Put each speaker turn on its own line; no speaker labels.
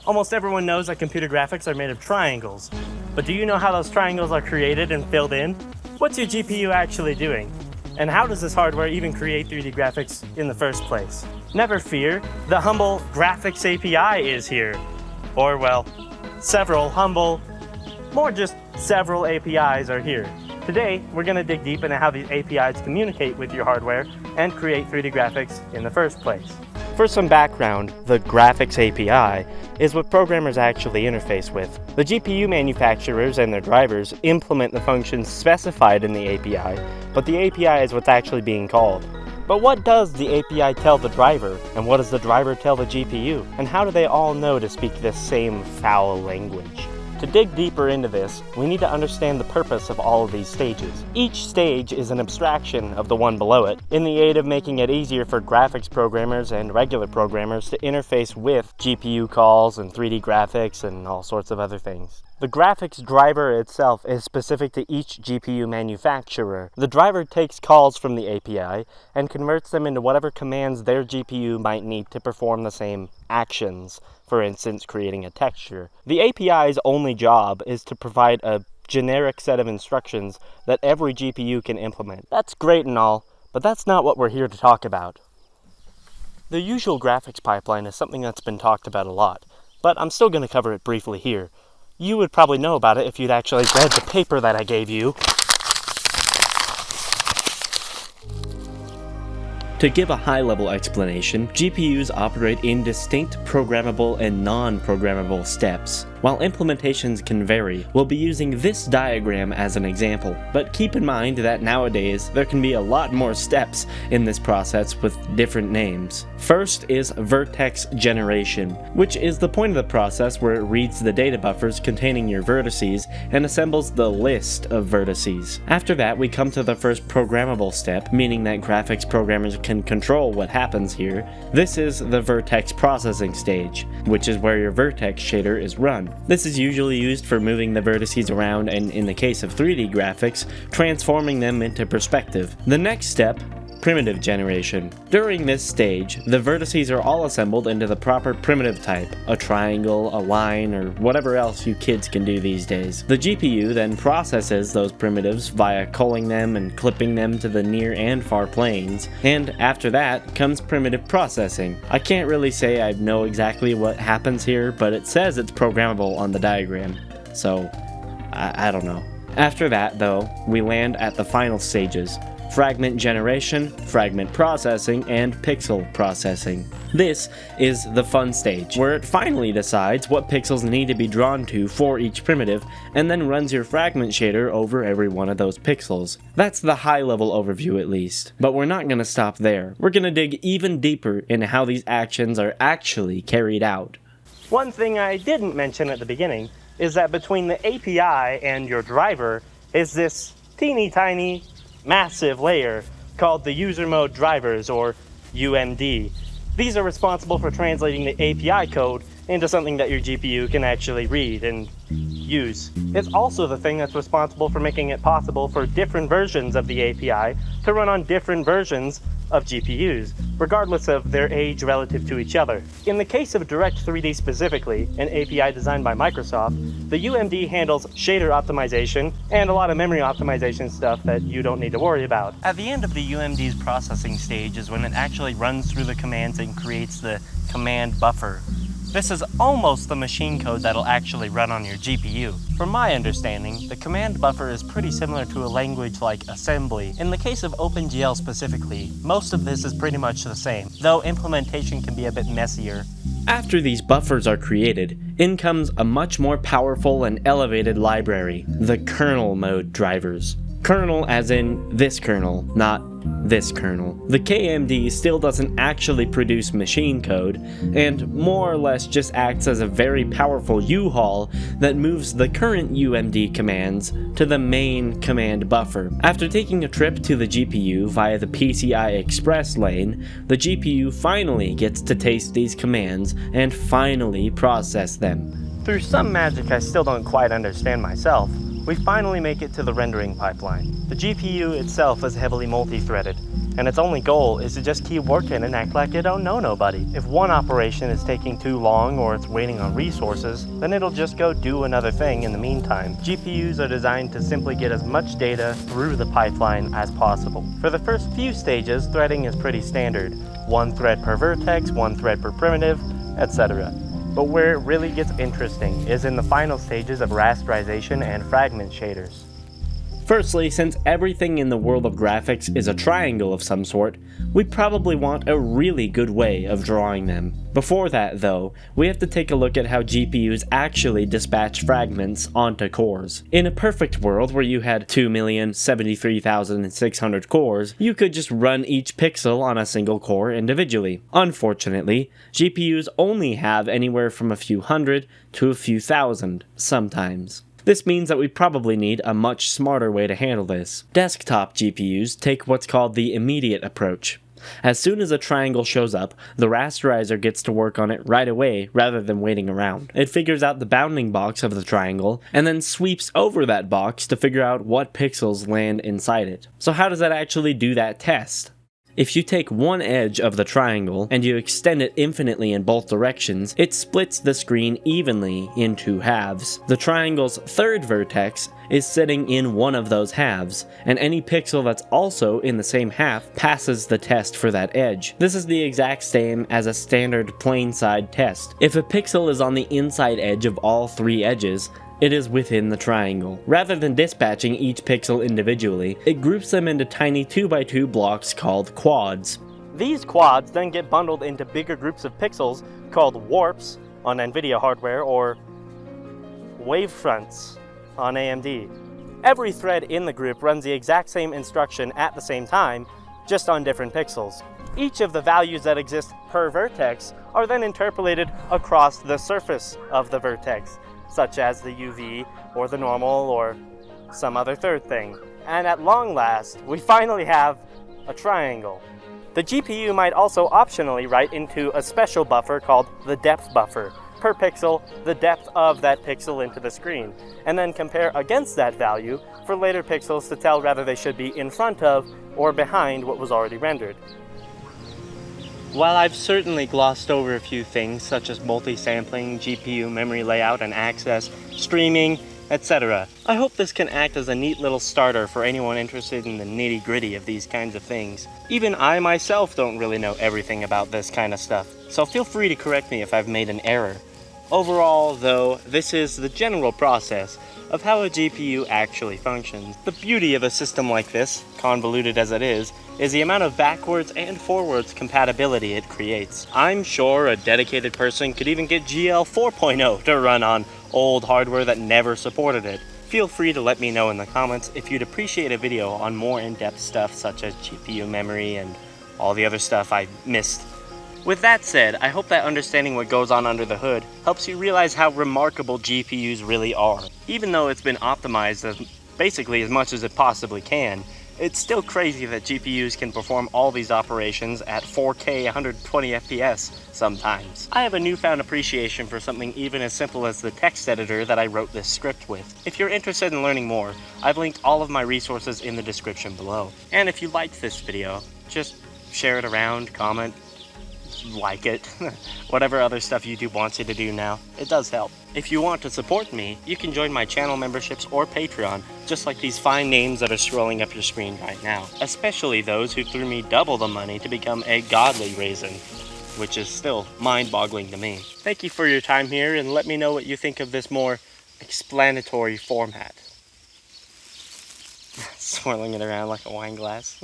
Almost everyone knows that computer graphics are made of triangles, but do you know how those triangles are created and filled in? What's your GPU actually doing? And how does this hardware even create 3D graphics in the first place? Never fear, the humble graphics API is here. Or well, several APIs are here. Today, we're going to dig deep into how these APIs communicate with your hardware and create 3D graphics in the first place. For some background, the graphics API is what programmers actually interface with. The GPU manufacturers and their drivers implement the functions specified in the API, but the API is what's actually being called. But what does the API tell the driver, and what does the driver tell the GPU, and how do they all know to speak this same foul language? To dig deeper into this, we need to understand the purpose of all of these stages. Each stage is an abstraction of the one below it, in the aid of making it easier for graphics programmers and regular programmers to interface with GPU calls and 3D graphics and all sorts of other things. The graphics driver itself is specific to each GPU manufacturer. The driver takes calls from the API and converts them into whatever commands their GPU might need to perform the same actions, for instance, creating a texture. The API's only job is to provide a generic set of instructions that every GPU can implement. That's great and all, but that's not what we're here to talk about. The usual graphics pipeline is something that's been talked about a lot, but I'm still going to cover it briefly here. You would probably know about it if you'd actually read the paper that I gave you. To give a high-level explanation, GPUs operate in distinct programmable and non-programmable steps. While implementations can vary, we'll be using this diagram as an example, but keep in mind that nowadays there can be a lot more steps in this process with different names. First is vertex generation, which is the point of the process where it reads the data buffers containing your vertices and assembles the list of vertices. After that, we come to the first programmable step, meaning that graphics programmers can control what happens here. This is the vertex processing stage, which is where your vertex shader is run. This is usually used for moving the vertices around and, in the case of 3D graphics, transforming them into perspective. The next step, primitive generation. During this stage, the vertices are all assembled into the proper primitive type, a triangle, a line, or whatever else you kids can do these days. The GPU then processes those primitives via culling them and clipping them to the near and far planes, and after that comes primitive processing. I can't really say I know exactly what happens here, but it says it's programmable on the diagram, so I don't know. After that, though, we land at the final stages: fragment generation, fragment processing, and pixel processing. This is the fun stage, where it finally decides what pixels need to be drawn to for each primitive, and then runs your fragment shader over every one of those pixels. That's the high-level overview at least, but we're not going to stop there. We're going to dig even deeper into how these actions are actually carried out. One thing I didn't mention at the beginning is that between the API and your driver is this teeny tiny massive layer called the user mode drivers, or UMD. These are responsible for translating the API code into something that your GPU can actually read and use. It's also the thing that's responsible for making it possible for different versions of the API to run on different versions of GPUs, regardless of their age relative to each other. In the case of Direct3D specifically, an API designed by Microsoft, the UMD handles shader optimization and a lot of memory optimization stuff that you don't need to worry about. At the end of the UMD's processing stage is when it actually runs through the commands and creates the command buffer. This is almost the machine code that'll actually run on your GPU. From my understanding, the command buffer is pretty similar to a language like assembly. In the case of OpenGL specifically, most of this is pretty much the same, though implementation can be a bit messier. After these buffers are created, in comes a much more powerful and elevated library, the kernel mode drivers. Kernel as in this kernel, not this kernel. The KMD still doesn't actually produce machine code, and more or less just acts as a very powerful U-Haul that moves the current UMD commands to the main command buffer. After taking a trip to the GPU via the PCI Express lane, the GPU finally gets to taste these commands and finally process them. Through some magic I still don't quite understand myself, we finally make it to the rendering pipeline. The GPU itself is heavily multi-threaded.
and its only goal is to just keep working and act like it don't know nobody. If one operation is taking too long or it's waiting on resources, then it'll just go do another thing in the meantime. GPUs are designed to simply get as much data through the pipeline as possible. For the first few stages, threading is pretty standard. One thread per vertex, one thread per primitive, etc. But where it really gets interesting is in the final stages of rasterization and fragment shaders.
Firstly, since everything in the world of graphics is a triangle of some sort, we probably want a really good way of drawing them. Before that, though, we have to take a look at how GPUs actually dispatch fragments onto cores. In a perfect world where you had 2,073,600 cores, you could just run each pixel on a single core individually. Unfortunately, GPUs only have anywhere from a few hundred to a few thousand, sometimes. This means that we probably need a much smarter way to handle this. Desktop GPUs take what's called the immediate approach. As soon as a triangle shows up, the rasterizer gets to work on it right away rather than waiting around. It figures out the bounding box of the triangle, and then sweeps over that box to figure out what pixels land inside it. So how does that actually do that test? If you take one edge of the triangle and you extend it infinitely in both directions, it splits the screen evenly in two halves. The triangle's third vertex is sitting in one of those halves, and any pixel that's also in the same half passes the test for that edge. This is the exact same as a standard plane side test. If a pixel is on the inside edge of all three edges, it is within the triangle. Rather than dispatching each pixel individually, it groups them into tiny 2x2 blocks called quads.
These quads then get bundled into bigger groups of pixels called warps on NVIDIA hardware or wavefronts on AMD. Every thread in the group runs the exact same instruction at the same time, just on different pixels. Each of the values that exist per vertex are then interpolated across the surface of the vertex, such as the UV or the normal or some other third thing. And at long last, we finally have a triangle. The GPU might also optionally write into a special buffer called the depth buffer, per pixel the depth of that pixel into the screen, and then compare against that value for later pixels to tell whether they should be in front of or behind what was already rendered. While I've certainly glossed over a few things such as multi-sampling, GPU memory layout and access, streaming, etc., I hope this can act as a neat little starter for anyone interested in the nitty-gritty of these kinds of things. Even I myself don't really know everything about this kind of stuff, so feel free to correct me if I've made an error. Overall, though, this is the general process of how a GPU actually functions. The beauty of a system like this, convoluted as it is the amount of backwards and forwards compatibility it creates. I'm sure a dedicated person could even get GL 4.0 to run on old hardware that never supported it. Feel free to let me know in the comments if you'd appreciate a video on more in-depth stuff such as GPU memory and all the other stuff I missed. With that said, I hope that understanding what goes on under the hood helps you realize how remarkable GPUs really are. Even though it's been optimized basically as much as it possibly can, it's still crazy that GPUs can perform all these operations at 4K 120 FPS sometimes. I have a newfound appreciation for something even as simple as the text editor that I wrote this script with. If you're interested in learning more, I've linked all of my resources in the description below. And if you liked this video, just share it around, comment, like it, whatever other stuff YouTube wants you to do now. It does help. If you want to support me, you can join my channel memberships or Patreon, just like these fine names that are scrolling up your screen right now. Especially those who threw me double the money to become a godly raisin, which is still mind-boggling to me. Thank you for your time here, and let me know what you think of this more explanatory format. Swirling it around like a wine glass.